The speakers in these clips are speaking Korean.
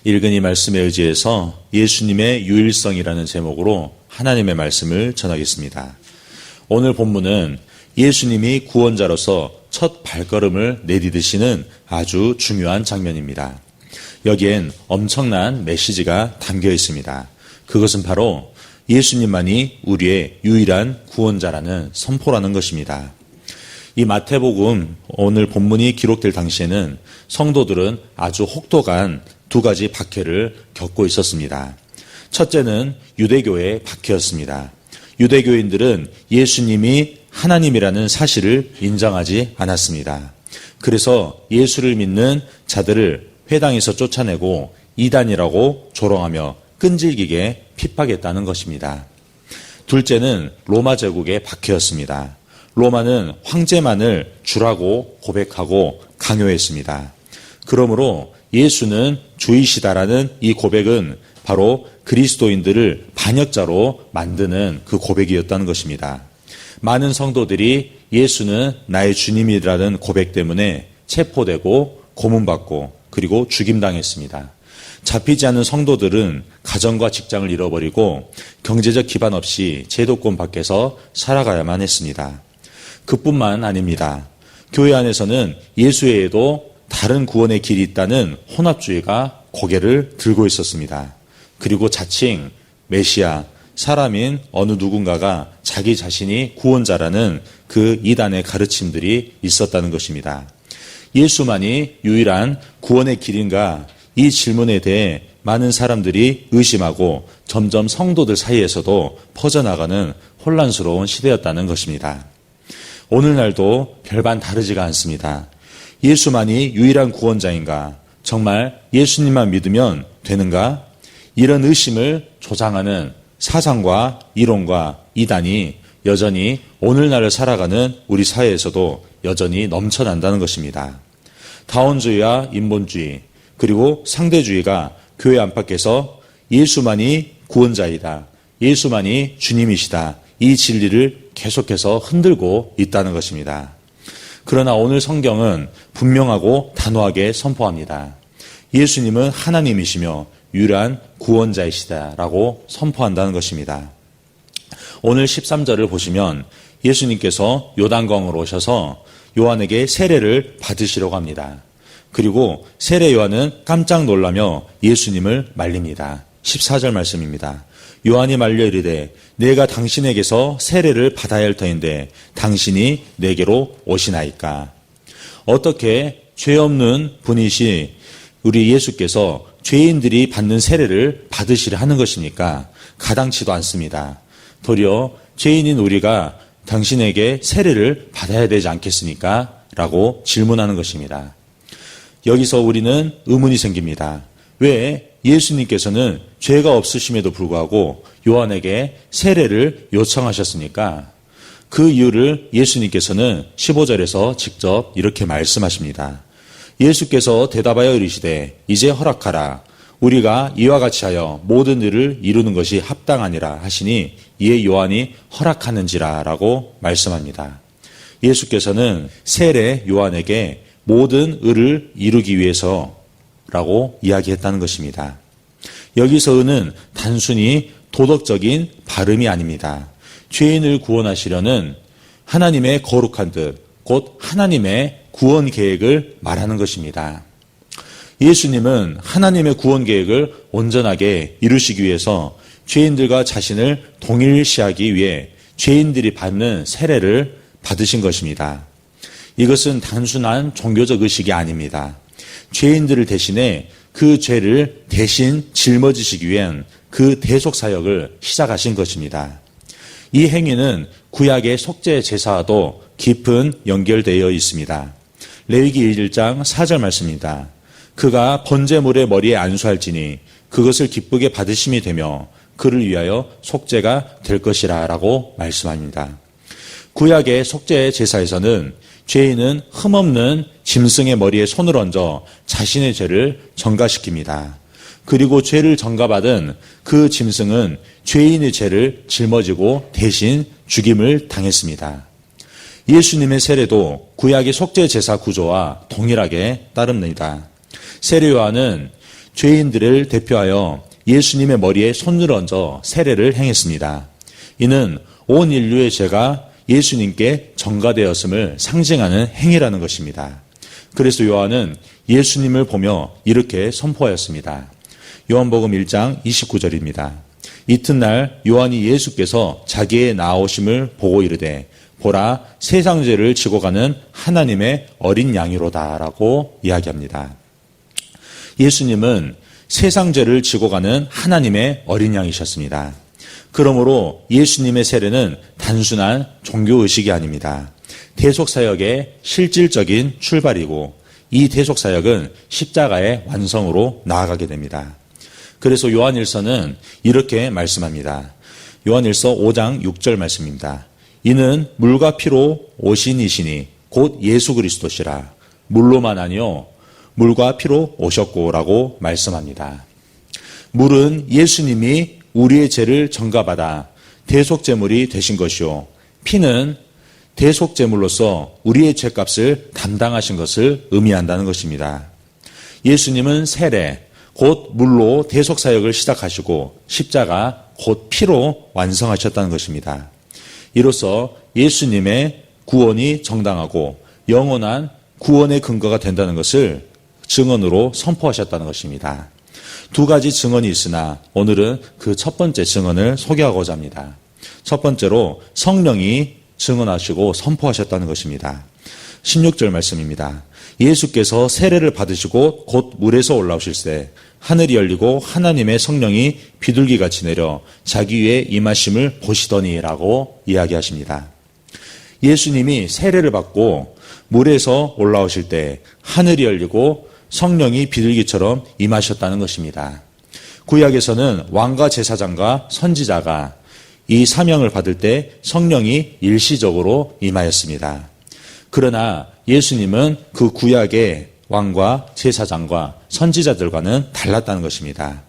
읽은 이 말씀에 의지해서 예수님의 유일성이라는 제목으로 하나님의 말씀을 전하겠습니다. 오늘 본문은 예수님이 구원자로서 첫 발걸음을 내디디시는 아주 중요한 장면입니다. 여기엔 엄청난 메시지가 담겨 있습니다. 그것은 바로 예수님만이 우리의 유일한 구원자라는 선포라는 것입니다. 이 마태복음 오늘 본문이 기록될 당시에는 성도들은 아주 혹독한 두 가지 박해를 겪고 있었습니다. 첫째는 유대교의 박해였습니다. 유대교인들은 예수님이 하나님이라는 사실을 인정하지 않았습니다. 그래서 예수를 믿는 자들을 회당에서 쫓아내고 이단이라고 조롱하며 끈질기게 핍박했다는 것입니다. 둘째는 로마 제국의 박해였습니다. 로마는 황제만을 주라고 고백하고 강요했습니다. 그러므로 예수는 주이시다라는 이 고백은 바로 그리스도인들을 반역자로 만드는 그 고백이었다는 것입니다. 많은 성도들이 예수는 나의 주님이라는 고백 때문에 체포되고 고문받고 그리고 죽임당했습니다. 잡히지 않은 성도들은 가정과 직장을 잃어버리고 경제적 기반 없이 제도권 밖에서 살아가야만 했습니다. 그뿐만 아닙니다. 교회 안에서는 예수 외에도 다른 구원의 길이 있다는 혼합주의가 고개를 들고 있었습니다. 그리고 자칭 메시아, 사람인 어느 누군가가 자기 자신이 구원자라는 그 이단의 가르침들이 있었다는 것입니다. 예수만이 유일한 구원의 길인가? 이 질문에 대해 많은 사람들이 의심하고 점점 성도들 사이에서도 퍼져나가는 혼란스러운 시대였다는 것입니다. 오늘날도 별반 다르지가 않습니다. 예수만이 유일한 구원자인가? 정말 예수님만 믿으면 되는가? 이런 의심을 조장하는 사상과 이론과 이단이 여전히 오늘날을 살아가는 우리 사회에서도 여전히 넘쳐난다는 것입니다. 다원주의와 인본주의 그리고 상대주의가 교회 안팎에서 예수만이 구원자이다. 예수만이 주님이시다. 이 진리를 계속해서 흔들고 있다는 것입니다. 그러나 오늘 성경은 분명하고 단호하게 선포합니다. 예수님은 하나님이시며 유일한 구원자이시다라고 선포한다는 것입니다. 오늘 13절을 보시면 예수님께서 요단강으로 오셔서 요한에게 세례를 받으시려고 합니다. 그리고 세례 요한은 깜짝 놀라며 예수님을 말립니다. 14절 말씀입니다. 요한이 말려 이르되 내가 당신에게서 세례를 받아야 할 터인데 당신이 내게로 오시나이까. 어떻게 죄 없는 분이시 우리 예수께서 죄인들이 받는 세례를 받으시려 하는 것입니까? 가당치도 않습니다. 도리어 죄인인 우리가 당신에게 세례를 받아야 되지 않겠습니까? 라고 질문하는 것입니다. 여기서 우리는 의문이 생깁니다. 왜 예수님께서는 죄가 없으심에도 불구하고 요한에게 세례를 요청하셨습니까? 그 이유를 예수님께서는 15절에서 직접 이렇게 말씀하십니다. 예수께서 대답하여 이르시되 이제 허락하라. 우리가 이와 같이 하여 모든 일을 이루는 것이 합당하니라 하시니 이에 요한이 허락하는지라 라고 말씀합니다. 예수께서는 세례 요한에게 모든 의를 이루기 위해서라고 이야기했다는 것입니다. 여기서 의는 단순히 도덕적인 발음이 아닙니다. 죄인을 구원하시려는 하나님의 거룩한 뜻, 곧 하나님의 구원 계획을 말하는 것입니다. 예수님은 하나님의 구원 계획을 온전하게 이루시기 위해서 죄인들과 자신을 동일시하기 위해 죄인들이 받는 세례를 받으신 것입니다. 이것은 단순한 종교적 의식이 아닙니다. 죄인들을 대신해 그 죄를 대신 짊어지시기 위한 그 대속 사역을 시작하신 것입니다. 이 행위는 구약의 속죄 제사와도 깊은 연결되어 있습니다. 레위기 1장 4절 말씀입니다. 그가 번제물의 머리에 안수할지니 그것을 기쁘게 받으심이 되며 그를 위하여 속죄가 될 것이라 라고 말씀합니다. 구약의 속죄 제사에서는 죄인은 흠없는 짐승의 머리에 손을 얹어 자신의 죄를 전가시킵니다. 그리고 죄를 전가받은 그 짐승은 죄인의 죄를 짊어지고 대신 죽임을 당했습니다. 예수님의 세례도 구약의 속죄 제사 구조와 동일하게 따릅니다. 세례 요한은 죄인들을 대표하여 예수님의 머리에 손을 얹어 세례를 행했습니다. 이는 온 인류의 죄가 예수님께 전가되었음을 상징하는 행위라는 것입니다. 그래서 요한은 예수님을 보며 이렇게 선포하였습니다. 요한복음 1장 29절입니다. 이튿날 요한이 예수께서 자기의 나오심을 보고 이르되 보라 세상 죄를 지고 가는 하나님의 어린 양이로다 라고 이야기합니다. 예수님은 세상 죄를 지고 가는 하나님의 어린 양이셨습니다. 그러므로 예수님의 세례는 단순한 종교의식이 아닙니다. 대속사역의 실질적인 출발이고 이 대속사역은 십자가의 완성으로 나아가게 됩니다. 그래서 요한일서는 이렇게 말씀합니다. 요한일서 5장 6절 말씀입니다. 이는 물과 피로 오신 이시니 곧 예수 그리스도시라. 물로만 아니요 물과 피로 오셨고라고 말씀합니다. 물은 예수님이 우리의 죄를 전가받아 대속제물이 되신 것이요 피는 대속제물로서 우리의 죄값을 담당하신 것을 의미한다는 것입니다. 예수님은 세례, 곧 물로 대속사역을 시작하시고 십자가, 곧 피로 완성하셨다는 것입니다. 이로써 예수님의 구원이 정당하고 영원한 구원의 근거가 된다는 것을 증언으로 선포하셨다는 것입니다. 두 가지 증언이 있으나 오늘은 그 첫 번째 증언을 소개하고자 합니다. 첫 번째로 성령이 증언하시고 선포하셨다는 것입니다. 16절 말씀입니다. 예수께서 세례를 받으시고 곧 물에서 올라오실새 하늘이 열리고 하나님의 성령이 비둘기같이 내려 자기 위에 임하심을 보시더니라고 이야기하십니다. 예수님이 세례를 받고 물에서 올라오실 때 하늘이 열리고 성령이 비둘기처럼 임하셨다는 것입니다. 구약에서는 왕과 제사장과 선지자가 이 사명을 받을 때 성령이 일시적으로 임하였습니다. 그러나 예수님은 그 구약의 왕과 제사장과 선지자들과는 달랐다는 것입니다.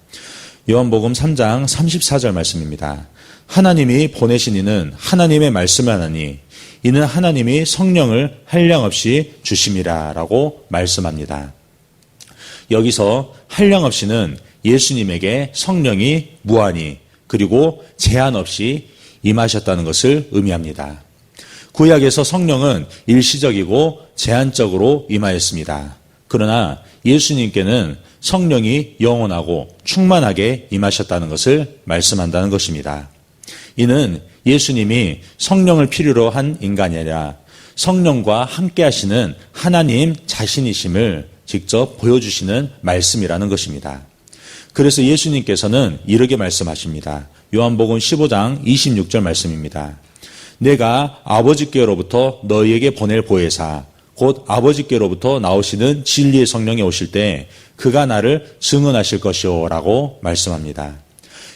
요한복음 3장 34절 말씀입니다. 하나님이 보내신 이는 하나님의 말씀을 하나니 이는 하나님이 성령을 한량없이 주심이라 라고 말씀합니다. 여기서 한량없이는 예수님에게 성령이 무한히 그리고 제한 없이 임하셨다는 것을 의미합니다. 구약에서 성령은 일시적이고 제한적으로 임하였습니다. 그러나 예수님께는 성령이 영원하고 충만하게 임하셨다는 것을 말씀한다는 것입니다. 이는 예수님이 성령을 필요로 한 인간이 아니라 성령과 함께 하시는 하나님 자신이심을 직접 보여주시는 말씀이라는 것입니다. 그래서 예수님께서는 이렇게 말씀하십니다. 요한복음 15장 26절 말씀입니다. 내가 아버지께로부터 너희에게 보낼 보혜사 곧 아버지께로부터 나오시는 진리의 성령이 오실 때 그가 나를 증언하실 것이오 라고 말씀합니다.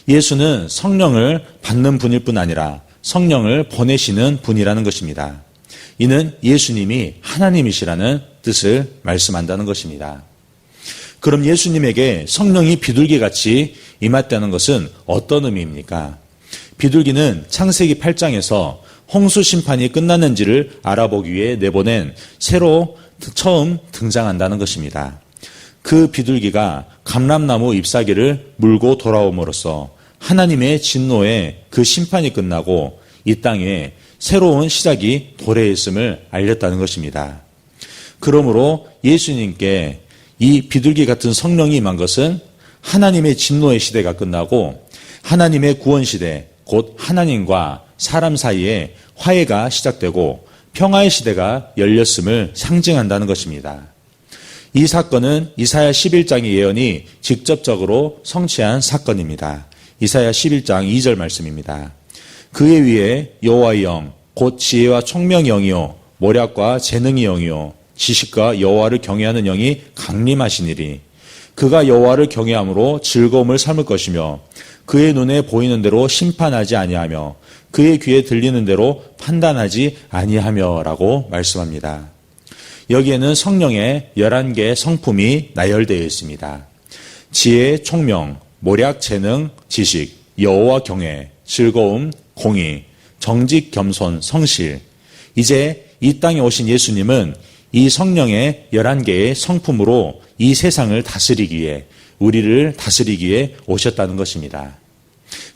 예수는 성령을 받는 분일 뿐 아니라 성령을 보내시는 분이라는 것입니다. 이는 예수님이 하나님이시라는 뜻을 말씀한다는 것입니다. 그럼 예수님에게 성령이 비둘기같이 임했다는 것은 어떤 의미입니까? 비둘기는 창세기 8장에서 홍수 심판이 끝났는지를 알아보기 위해 내보낸 새로 처음 등장한다는 것입니다. 그 비둘기가 감람나무 잎사귀를 물고 돌아옴으로써 하나님의 진노의 그 심판이 끝나고 이 땅에 새로운 시작이 도래했음을 알렸다는 것입니다. 그러므로 예수님께 이 비둘기 같은 성령이 임한 것은 하나님의 진노의 시대가 끝나고 하나님의 구원 시대, 곧 하나님과 사람 사이에 화해가 시작되고 평화의 시대가 열렸음을 상징한다는 것입니다. 이 사건은 이사야 11장의 예언이 직접적으로 성취한 사건입니다. 이사야 11장 2절 말씀입니다. 그의 위에 여호와의 영, 곧 지혜와 총명의 영이요 모략과 재능의 영이요 지식과 여호와를 경외하는 영이 강림하시니리. 그가 여호와를 경외함으로 즐거움을 삼을 것이며 그의 눈에 보이는 대로 심판하지 아니하며 그의 귀에 들리는 대로 판단하지 아니하며 라고 말씀합니다. 여기에는 성령의 11개의 성품이 나열되어 있습니다. 지혜, 총명, 모략, 재능, 지식, 여호와 경외, 즐거움, 공의, 정직, 겸손, 성실. 이제 이 땅에 오신 예수님은 이 성령의 11개의 성품으로 이 세상을 다스리기 위해 우리를 다스리기에 오셨다는 것입니다.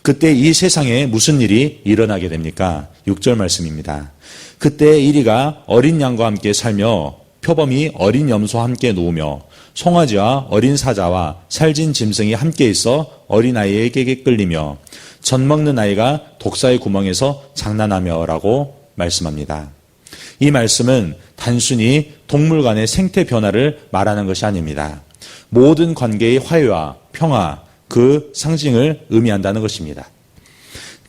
그때 이 세상에 무슨 일이 일어나게 됩니까? 6절 말씀입니다. 그때 이리가 어린 양과 함께 살며 표범이 어린 염소와 함께 누우며 송아지와 어린 사자와 살진 짐승이 함께 있어 어린아이에게 끌리며 젖 먹는 아이가 독사의 구멍에서 장난하며 라고 말씀합니다. 이 말씀은 단순히 동물 간의 생태 변화를 말하는 것이 아닙니다. 모든 관계의 화해와 평화, 그 상징을 의미한다는 것입니다.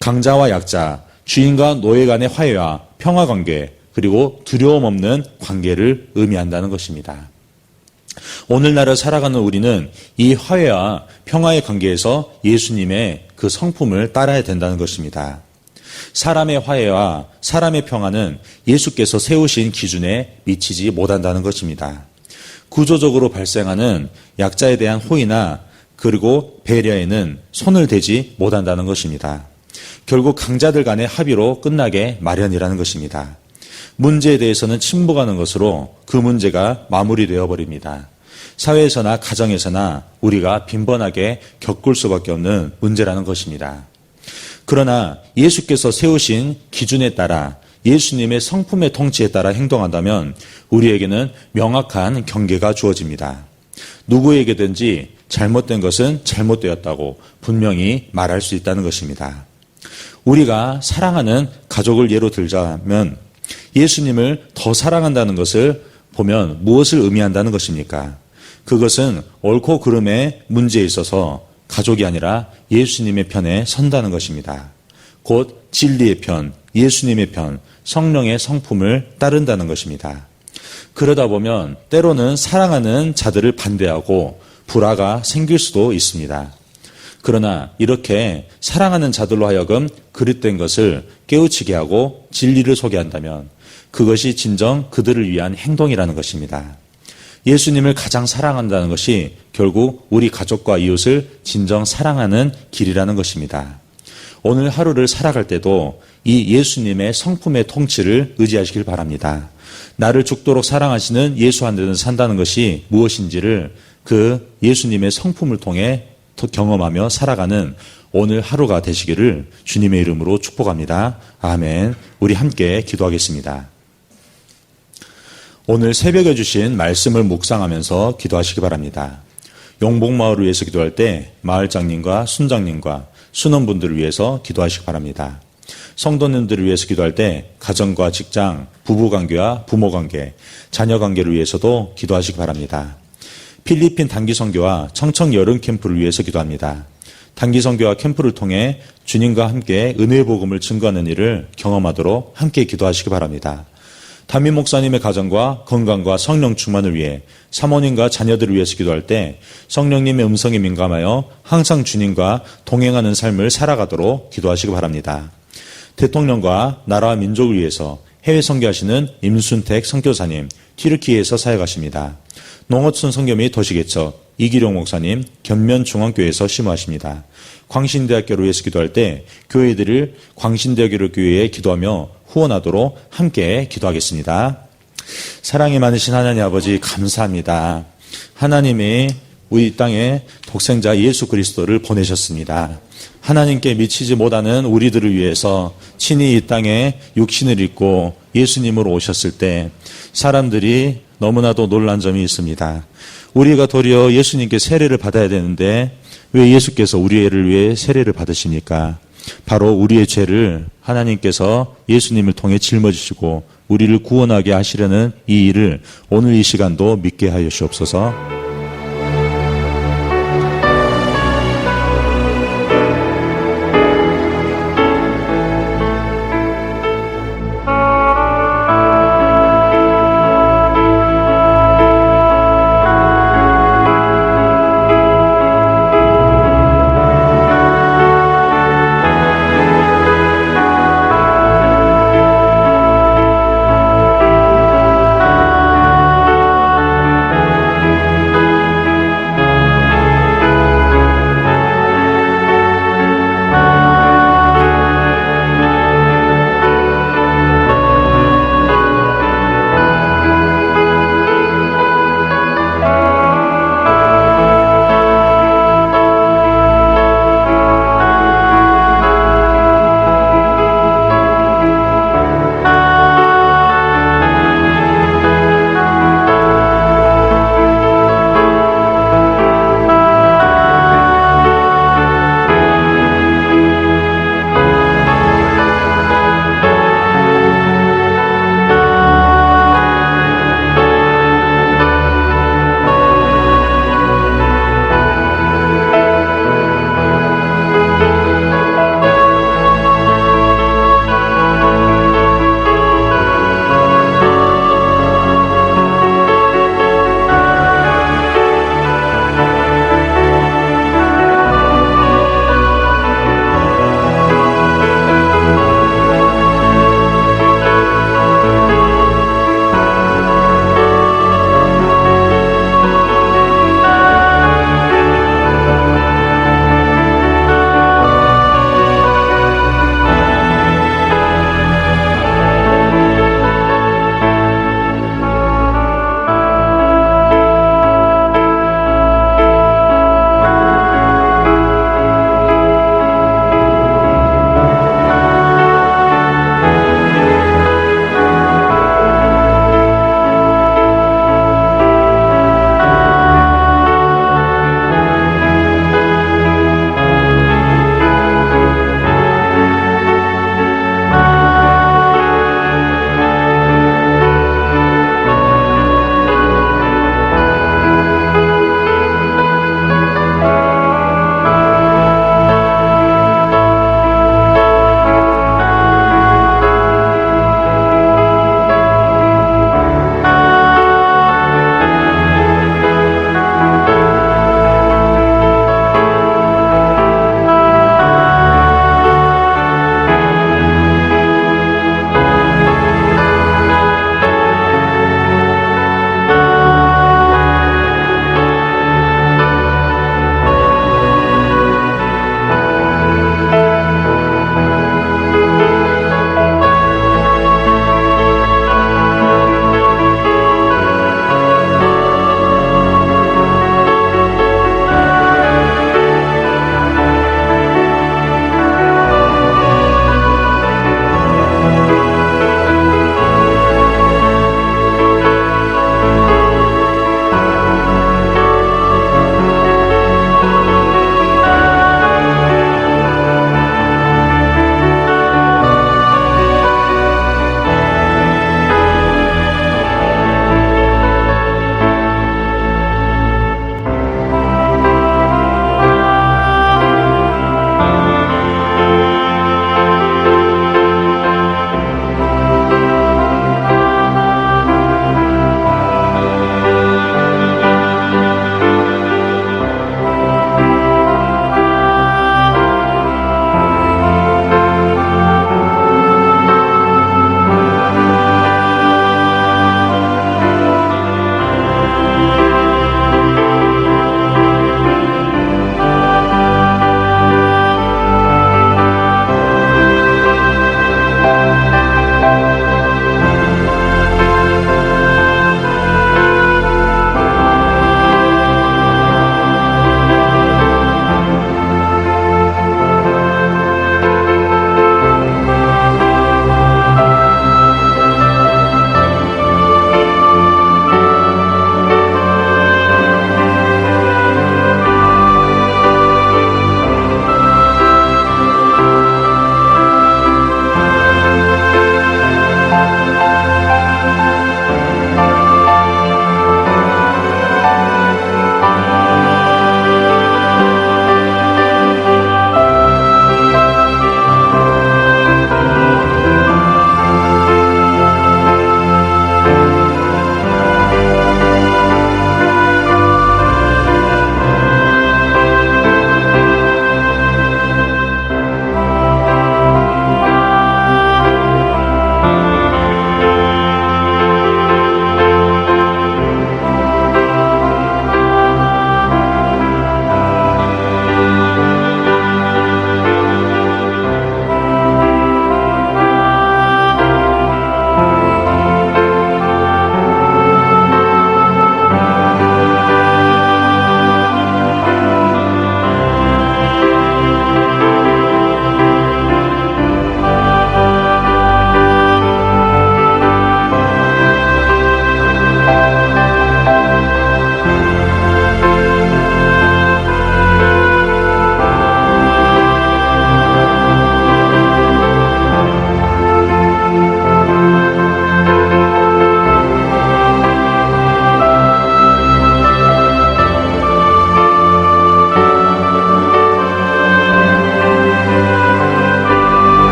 강자와 약자, 주인과 노예 간의 화해와 평화 관계, 그리고 두려움 없는 관계를 의미한다는 것입니다. 오늘날을 살아가는 우리는 이 화해와 평화의 관계에서 예수님의 그 성품을 따라야 된다는 것입니다. 사람의 화해와 사람의 평화는 예수께서 세우신 기준에 미치지 못한다는 것입니다. 구조적으로 발생하는 약자에 대한 호의나 그리고 배려에는 손을 대지 못한다는 것입니다. 결국 강자들 간의 합의로 끝나게 마련이라는 것입니다. 문제에 대해서는 침묵하는 것으로 그 문제가 마무리되어 버립니다. 사회에서나 가정에서나 우리가 빈번하게 겪을 수밖에 없는 문제라는 것입니다. 그러나 예수께서 세우신 기준에 따라 예수님의 성품의 통치에 따라 행동한다면 우리에게는 명확한 경계가 주어집니다. 누구에게든지 잘못된 것은 잘못되었다고 분명히 말할 수 있다는 것입니다. 우리가 사랑하는 가족을 예로 들자면 예수님을 더 사랑한다는 것을 보면 무엇을 의미한다는 것입니까? 그것은 옳고 그름의 문제에 있어서 가족이 아니라 예수님의 편에 선다는 것입니다. 곧 진리의 편, 예수님의 편, 성령의 성품을 따른다는 것입니다. 그러다 보면 때로는 사랑하는 자들을 반대하고 불화가 생길 수도 있습니다. 그러나 이렇게 사랑하는 자들로 하여금 그릇된 것을 깨우치게 하고 진리를 소개한다면 그것이 진정 그들을 위한 행동이라는 것입니다. 예수님을 가장 사랑한다는 것이 결국 우리 가족과 이웃을 진정 사랑하는 길이라는 것입니다. 오늘 하루를 살아갈 때도 이 예수님의 성품의 통치를 의지하시길 바랍니다. 나를 죽도록 사랑하시는 예수 안에는 산다는 것이 무엇인지를 그 예수님의 성품을 통해 경험하며 살아가는 오늘 하루가 되시기를 주님의 이름으로 축복합니다. 아멘. 우리 함께 기도하겠습니다. 오늘 새벽에 주신 말씀을 묵상하면서 기도하시기 바랍니다. 용복마을을 위해서 기도할 때 마을장님과 순장님과 순원분들을 위해서 기도하시기 바랍니다. 성도님들을 위해서 기도할 때 가정과 직장, 부부관계와 부모관계, 자녀관계를 위해서도 기도하시기 바랍니다. 필리핀 단기선교와 청청 여름 캠프를 위해서 기도합니다. 단기선교와 캠프를 통해 주님과 함께 은혜의 복음을 증거하는 일을 경험하도록 함께 기도하시기 바랍니다. 담임 목사님의 가정과 건강과 성령 충만을 위해 사모님과 자녀들을 위해서 기도할 때 성령님의 음성에 민감하여 항상 주님과 동행하는 삶을 살아가도록 기도하시기 바랍니다. 대통령과 나라와 민족을 위해서 해외 선교하시는 임순택 선교사님, 튀르키예에서 사역하십니다. 농어촌 선교 및 도시개척 이기룡 목사님, 견면중앙교회에서 심호하십니다. 광신대학교를 위해서 기도할 때 교회들을 광신대학교 교회에 기도하며 후원하도록 함께 기도하겠습니다. 사랑이 많으신 하나님 아버지 감사합니다. 하나님이 우리 땅에 독생자 예수 그리스도를 보내셨습니다. 하나님께 미치지 못하는 우리들을 위해서 친히 이 땅에 육신을 입고 예수님으로 오셨을 때 사람들이 너무나도 놀란 점이 있습니다. 우리가 도리어 예수님께 세례를 받아야 되는데 왜 예수께서 우리를 위해 세례를 받으십니까? 바로 우리의 죄를 하나님께서 예수님을 통해 짊어지시고 우리를 구원하게 하시려는 이 일을 오늘 이 시간도 믿게 하여 주옵소서.